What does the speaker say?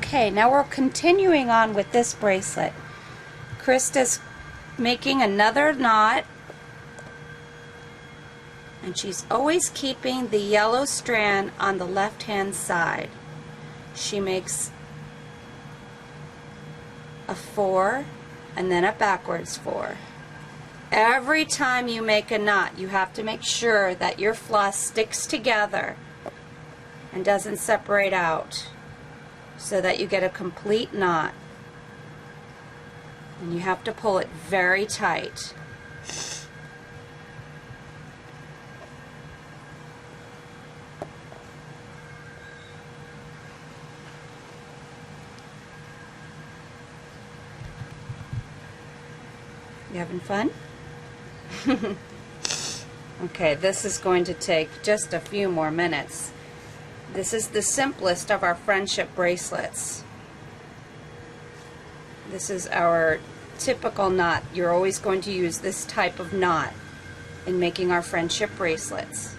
Okay, now we're continuing on with this bracelet. Krista's making another knot, and she's always keeping the yellow strand on the left hand side. She makes a 4 and then a backwards 4. Every time you make a knot, you have to make sure that your floss sticks together and doesn't separate out, so that you get a complete knot. And you have to pull it very tight. You having fun? Okay, this is going to take just a few more minutes. This is the simplest of our friendship bracelets. This is our typical knot. You're always going to use this type of knot in making our friendship bracelets.